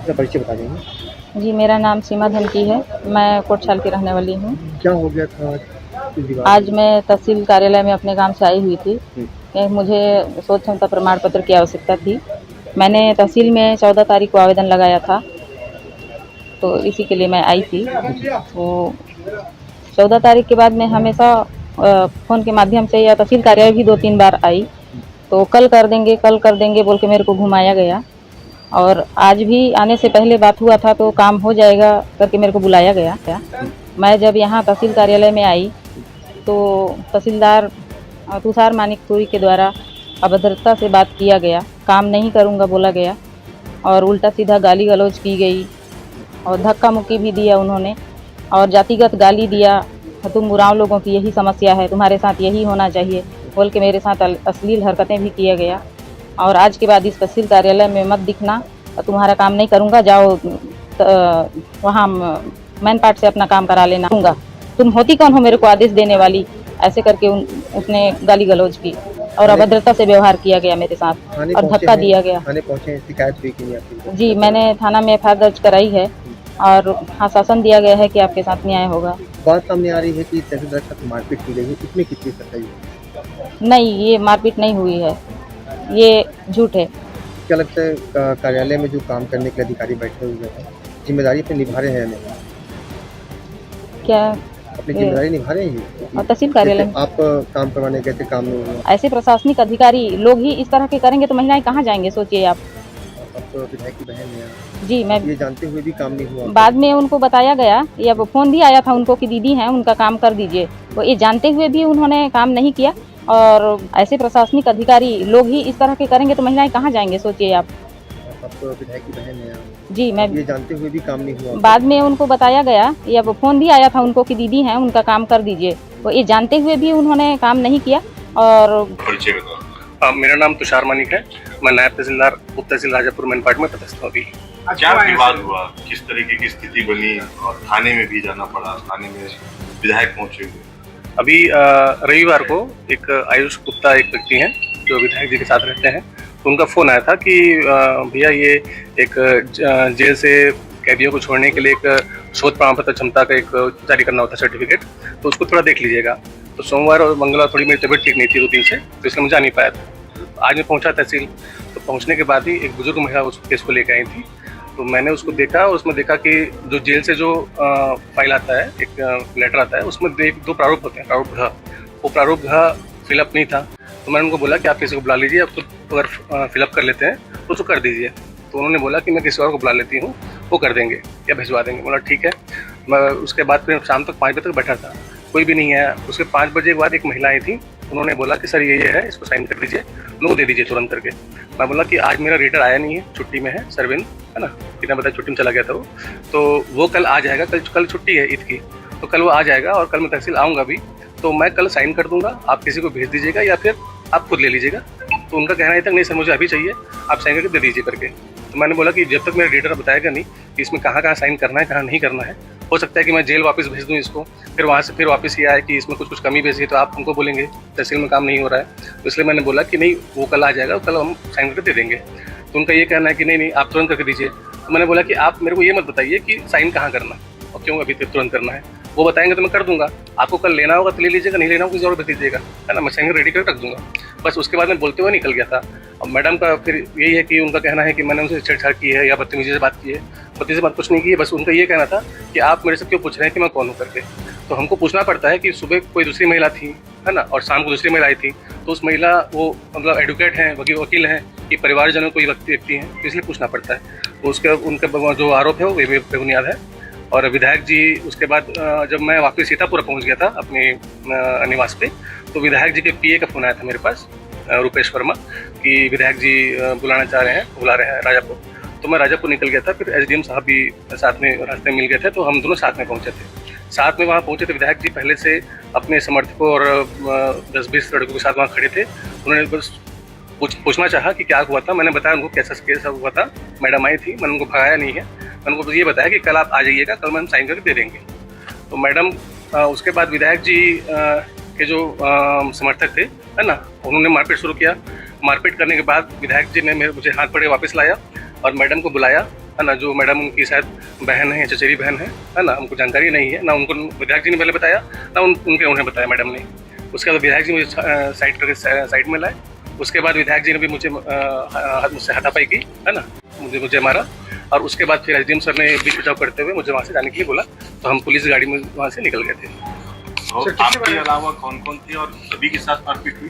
अपना परिचय बता देंगे? जी, मेरा नाम सीमा धनकी है। मैं कोटशाल की रहने वाली हूँ। क्या हो गया था इस दीवार आज मैं तहसील कार्यालय में अपने काम से आई हुई थी। मुझे शोध क्षमता प्रमाण पत्र की आवश्यकता थी। मैंने तहसील में 14 तारीख को आवेदन लगाया था, तो इसी के लिए मैं आई थी। तो 14 तारीख के बाद मैं हमेशा फ़ोन के माध्यम से या तहसील कार्यालय भी 2-3 बार आई, तो कल कर देंगे बोल के मेरे को घुमाया गया। और आज भी आने से पहले बात हुआ था, तो काम हो जाएगा करके मेरे को बुलाया गया। मैं जब यहाँ तहसील कार्यालय में आई, तो तहसीलदार तुषार मानिकपुरी के द्वारा अभद्रता से बात किया गया, काम नहीं करूँगा बोला गया और उल्टा सीधा गाली गलौज की गई और धक्का मुक्की भी दिया उन्होंने और जातिगत गाली दिया। तुम उरांव लोगों की यही समस्या है, तुम्हारे साथ यही होना चाहिए बोल के मेरे साथ अश्लील हरकतें भी किया गया। और आज के बाद इस तहसील कार्यालय में मत दिखना, तुम्हारा काम नहीं करूँगा, जाओ वहाँ मैन पार्ट से अपना काम करा लेना। तुम होती कौन हो मेरे को आदेश देने वाली, ऐसे करके उसने गाली गलौज की और अभद्रता से व्यवहार किया गया मेरे साथ और धक्का दिया गया। थाने पहुंचे, शिकायत हुई कि नहीं आपकी? जी, मैंने थाना में एफआईआर दर्ज कराई है और आश्वासन दिया गया है कि आपके साथ न्याय होगा। बात सामने आ रही है कि तहसीलदार के साथ मारपीट की गई है, इसमें कितनी सच्चाई है? नहीं, ये मारपीट नहीं हुई है, ये झूठ है। क्या लगता है कार्यालय में जो काम करने के अधिकारी बैठे हुए हैं, जिम्मेदारी पे निभा रहे हैं या नहीं? क्या अपनी जिम्मेदारी निभा रहे हैं? और तहसील कार्यालय में आप काम करवाने गए थे, काम नहीं हुआ। ऐसे प्रशासनिक अधिकारी लोग ही इस तरह के करेंगे तो महिलाएं कहाँ जाएंगे, सोचिए आप। आप तो विधायक की बहन हैं। जी, मैं ये जानते हुए भी काम नहीं हुआ। बाद में उनको बताया गया या फ़ोन भी आया था उनको कि दीदी हैं, उनका काम कर दीजिए, तो ये जानते हुए भी उन्होंने काम नहीं किया। और ऐसे प्रशासनिक अधिकारी लोग ही इस तरह के करेंगे तो महिलाएं कहाँ जाएंगे, सोचिए आप। आप तो विधायक की बहन हैं। जी, मैं ये जानते हुए भी काम नहीं हुआ। बाद में उनको बताया गया या फ़ोन भी आया था उनको कि दीदी हैं, उनका काम कर दीजिए, तो ये जानते हुए भी उन्होंने काम नहीं किया। और मेरा नाम तुषार मानिक है। मैं नायब तहसीलदार उप तहसील राजापुर मेन पार्ट में पदस्थ हूँ अभी। क्या विवाद हुआ, किस तरीके की स्थिति बनी और थाने में भी जाना पड़ा, थाने में विधायक पहुंचे हुए? अभी रविवार को एक आयुष गुप्ता एक व्यक्ति हैं जो विधायक जी के साथ रहते हैं, तो उनका फ़ोन आया था कि भैया ये एक जेल से कैदियों को छोड़ने के लिए एक शोध प्रमाण पत्र क्षमता का एक जारी करना होता है सर्टिफिकेट, तो उसको थोड़ा देख लीजिएगा। तो सोमवार और मंगलवार थोड़ी मेरी तबीयत ठीक नहीं थी 2 दिन से, तो इसलिए मैं जा नहीं पाया था। आज मैं पहुंचा तहसील, तो पहुंचने के बाद ही एक बुजुर्ग महिला उस केस को लेकर आई थी, तो मैंने उसको देखा, उसमें देखा कि जो जेल से जो फाइल आता है, एक लेटर आता है, उसमें 2 प्रारूप होते हैं, प्रारूप घ। वो प्रारूप घ फिलअप नहीं था, तो मैंने उनको बोला कि आप किसी को बुला लीजिए, आप तो अगर फिलअप कर लेते हैं तो उसको कर दीजिए। तो उन्होंने बोला कि मैं किसी और को बुला लेती हूँ, वो कर देंगे या भिजवा देंगे। बोला ठीक है। मैं उसके बाद फिर शाम तक 5 बजे तक बैठा था, कोई भी नहीं आया। उसके 5 बजे के बाद एक महिला आई थी, उन्होंने बोला कि सर ये है, इसको साइन कर दीजिए, लोग दे दीजिए तुरंत करके। मैं बोला कि आज मेरा रीडर आया नहीं है, छुट्टी में है, सरविन है ना, कितना बताया छुट्टी में चला गया था वो, तो वो कल आ जाएगा। कल छुट्टी है ईद की, तो कल वो आ जाएगा और कल मैं तहसील आऊँगा भी, तो मैं कल साइन कर दूंगा, आप किसी को भेज दीजिएगा या फिर आप खुद ले लीजिएगा। तो उनका कहना है तक नहीं सर मुझे अभी चाहिए, आप साइन करके दे दीजिए करके। तो मैंने बोला कि जब तक मेरा रीडर बताएगा नहीं कि इसमें कहाँ कहाँ साइन करना है, कहाँ नहीं करना है, हो सकता है कि मैं जेल वापस भेज दूँ इसको, फिर वहाँ से फिर वापस ये आए कि इसमें कुछ कमी बेची, तो आप उनको बोलेंगे तहसील में काम नहीं हो रहा है। तो इसलिए मैंने बोला कि नहीं, वो कल आ जाएगा, कल हम साइन करके दे देंगे। तो उनका ये कहना है कि नहीं आप तुरंत करके दीजिए। तो मैंने बोला कि आप मेरे को ये मत बताइए कि साइन कहाँ करना और क्यों अभी तुरंत करना है, वो बताएंगे तो मैं कर दूंगा। आपको कल लेना होगा तो ले लीजिएगा, नहीं लेना होगा किसी और भेज दीजिएगा, है ना, मैं साइन रेडी करके रख दूंगा। बस उसके बाद मैं बोलते हुए निकल गया था। अब मैडम का फिर यही है कि उनका कहना है कि मैंने उनसे छेड़छाड़ की है या बदतमीजी से बात की है। बदतमीजी से बात कुछ नहीं की है, बस उनका ये कहना था कि आप मेरे से क्यों पूछ रहे हैं कि मैं कौन हूँ करके। तो हमको पूछना पड़ता है कि सुबह कोई दूसरी महिला थी, है ना, और शाम को दूसरी महिला आई थी, तो उस महिला वो मतलब एडवोकेट हैं, वकील हैं कि परिवारजनों कोई व्यक्ति हैं, तो इसलिए पूछना पड़ता है। तो उसके उनका जो आरोप है वो बेबुनियाद है। और विधायक जी उसके बाद जब मैं वापस सीतापुर पहुंच गया था अपने निवास पे, तो विधायक जी के पीए का फ़ोन आया था मेरे पास, रुपेश वर्मा, कि विधायक जी बुला रहे हैं राजापुर। तो मैं राजापुर निकल गया था, फिर एसडीएम साहब भी साथ में रास्ते में मिल गए थे, तो हम दोनों साथ में पहुंचे थे। साथ में वहाँ पहुंचे थे, विधायक जी पहले से अपने समर्थकों और 10-20 लड़कों के साथ वहाँ खड़े थे। उन्होंने बस पूछना चाहा कि क्या हुआ था। मैंने बताया उनको कैसा हुआ था। मैडम आई थी, मैंने उनको भगाया नहीं है, मैंने उनको ये बताया कि कल आप आ जाइएगा, कल हम साइन करके दे देंगे। तो मैडम उसके बाद विधायक जी के जो समर्थक थे, है ना, उन्होंने मारपीट शुरू किया। मारपीट करने के बाद विधायक जी ने मुझे हाथ पकड़ के वापस लाया और मैडम को बुलाया है ना, जो मैडम उनकी शायद बहन है, चचेरी बहन है ना, हमको जानकारी नहीं है ना, उनको विधायक जी ने पहले बताया ना उन्हें बताया मैडम ने। उसके बाद विधायक जी मुझे साइड करके साइड में लाए। उसके बाद विधायक जी ने भी मुझसे हाथापाई की, है ना, मुझे मारा। और उसके बाद फिर एसडीएम सर ने बीच बचाव करते हुए मुझे वहाँ से जाने के लिए बोला, तो हम पुलिस गाड़ी में वहाँ से निकल गए थे। और आपके अलावा कौन कौन थे और सभी के साथ मारपीट हुई?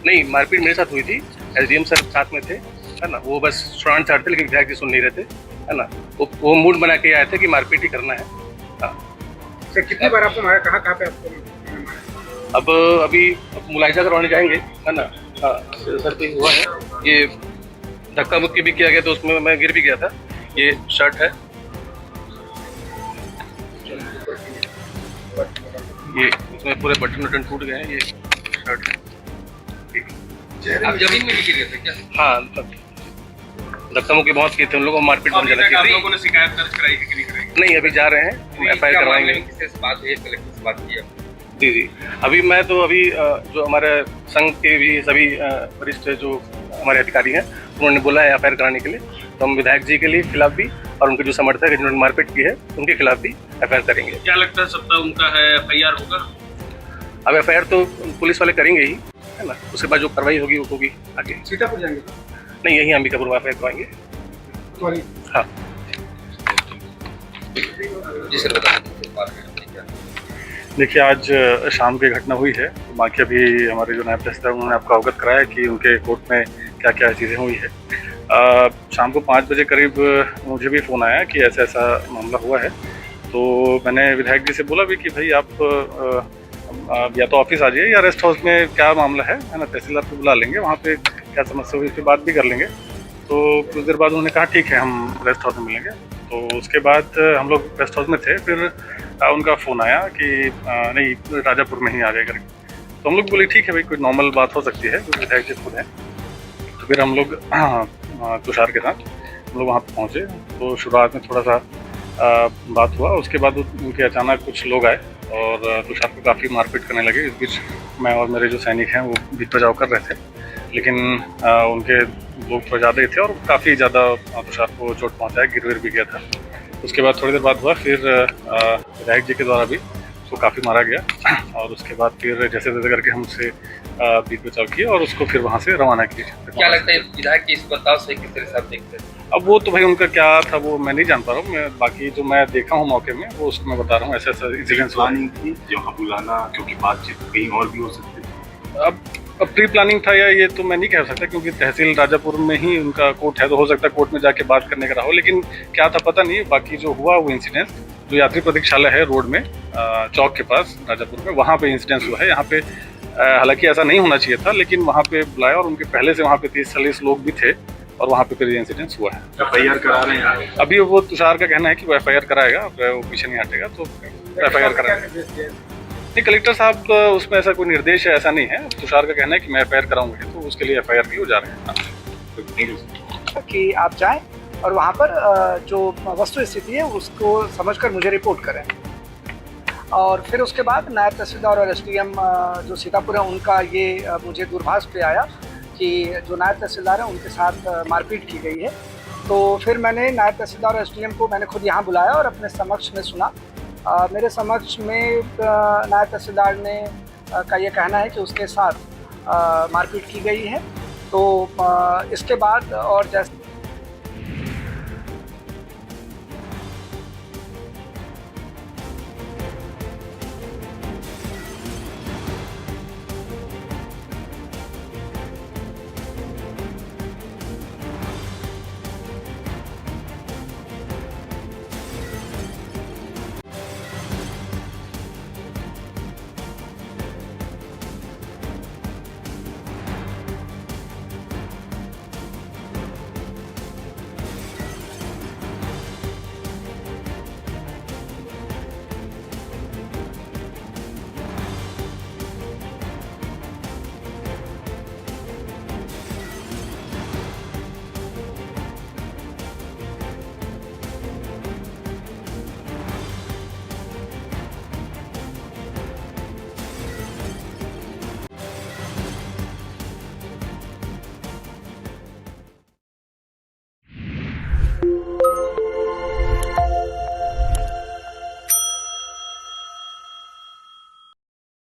नहीं, मारपीट मेरे साथ हुई थी, एसडीएम सर साथ में थे, है ना, वो बस स्टूडेंट चाहते, लेकिन विधायक जी सुन नहीं रहे थे, है ना, वो मूड बना के आए थे कि मारपीट ही करना है। हाँ। सर कितनी बार आपको मारा, कहाँ पे आपको? अब अभी मुलायजा करवाने जाएंगे, है ना। हाँ, सर पे हुआ है, ये धक्का मुक्की भी किया गया, तो उसमें मैं गिर भी गया था। ये शर्ट है, ये इसमें पूरे बटन वटन टूट गए हैं, ये शर्ट है। आप जमीन में गिर गए थे क्या? हाँ, धक्का मुक्की बहुत किए थे उन लोगों को, मारपीट बहुत ज्यादा की आप थी। लोगों ने शिकायत दर्ज कराई है कि नहीं कराई? नहीं, अभी जा रहे हैं, एफआईआर करवाएंगे। किससे बात हुई है, कलेक्टर से बात की है? जी, अभी मैं तो जो हमारे संघ के भी सभी वरिष्ठ जो हमारे अधिकारी हैं, उन्होंने बोला है एफआईआर कराने के लिए, तो हम विधायक जी के लिए खिलाफ भी और उनके जो समर्थक है जिन्होंने मारपीट की है उनके खिलाफ भी एफआईआर करेंगे। क्या लगता है सत्ता उनका है, एफआईआर होगा? अब एफआईआर तो पुलिस वाले करेंगे ही, है ना, उसके बाद जो कार्रवाई होगी वो होगी आगे। सीतापुर जाएंगे? नहीं, यही अंबिकापुर एफआईआर करवाएंगे। हाँ जी सर, बताइए। देखिए, आज शाम की घटना हुई है, बाकी अभी हमारे जो नायब तहसीलदार उन्होंने आपको अवगत कराया कि उनके कोर्ट में क्या क्या चीज़ें हुई है। शाम को 5 बजे करीब मुझे भी फ़ोन आया कि ऐसा ऐसा मामला हुआ है, तो मैंने विधायक जी से बोला भी कि भाई आप या तो ऑफिस आ जाइए या रेस्ट हाउस में क्या मामला है ना, तहसीलदार को बुला लेंगे, वहाँ पे क्या समस्या हुई इस पर बात भी कर लेंगे। तो कुछ देर बाद उन्होंने कहा ठीक है, हम रेस्ट हाउस में मिलेंगे। तो उसके बाद हम लोग रेस्ट हाउस में थे, फिर उनका फ़ोन आया कि नहीं, राजापुर में ही आ जाए करके। तो हम लोग बोले ठीक है भाई, कोई नॉर्मल बात हो सकती है, क्योंकि विधायक जी खुद हैं। तो फिर हम लोग तुषार के साथ हम लोग वहाँ पर पहुँचे। तो शुरुआत में थोड़ा सा बात हुआ, उसके बाद उनके अचानक कुछ लोग आए और तुषार को काफ़ी मारपीट करने लगे। इस बीच मैं और मेरे जो सैनिक हैं वो बीच बचाव कर रहे थे, लेकिन उनके लोग थोड़ा ज़्यादा ही थे और काफ़ी ज़्यादा तुषार को चोट पहुँचाया, गिर भी गया था। उसके बाद थोड़ी देर बाद हुआ, फिर विधायक जी के द्वारा भी उसको काफ़ी मारा गया और उसके बाद फिर जैसे तैसे करके हम उससे बीच बचाव किए और उसको फिर वहाँ से रवाना किए। क्या लगता है विधायक के इस बर्ताव से किस तरह से आप देखते हैं? अब वो तो भाई उनका क्या था वो मैं नहीं जान पा रहा हूँ, मैं बाकी जो मैं देखा हूँ मौके में वो उसको मैं बता रहा हूँ। ऐसा ऐसा इंसिडेंस प्लानिंग थी जहाँ बुलाना, क्योंकि बातचीत कहीं और भी हो सकती थी। अब प्री प्लानिंग था या ये तो मैं नहीं कह सकता, क्योंकि तहसील राजापुर में ही उनका कोर्ट है, तो हो सकता है कोर्ट में जाके बात करने का रहा हो, लेकिन क्या था पता नहीं। बाकी जो हुआ वो इंसिडेंस जो यात्री प्रतीक्षालय है रोड में चौक के पास राजापुर में, वहाँ पे इंसिडेंस हुआ है। यहाँ पे हालांकि ऐसा नहीं होना चाहिए था, लेकिन वहाँ पे बुलाया और उनके पहले से वहाँ पे 30-40 लोग भी थे और वहाँ पे फिर ये इंसिडेंस हुआ है। एफआईआर करा रहे हैं अभी वो तुषार का कहना है कि वो एफआईआर कराएगा, वो पीछे नहीं हटेगा, तो एफआईआर कराएगा। नहीं, कलेक्टर साहब उसमें ऐसा कोई निर्देश है, ऐसा नहीं है। तुषार का कहना है कि मैं एफआईआर कराऊंगा, तो उसके लिए एफआईआर के लिए जा रहे हैं। कि आप जाएं और वहाँ पर जो वस्तु स्थिति है उसको समझकर मुझे रिपोर्ट करें, और फिर उसके बाद नायब तहसीलदार और एसडीएम जो सीतापुर है उनका ये मुझे दूरभाष पे आया कि जो नायब तहसीलदार है उनके साथ मारपीट की गई है। तो फिर मैंने नायब तहसीलदार और एसडीएम को मैंने खुद यहाँ बुलाया और अपने समक्ष में सुना। मेरे समक्ष में नायब तहसीलदार ने का ये कहना है कि उसके साथ मारपीट की गई है। तो इसके बाद और जैसे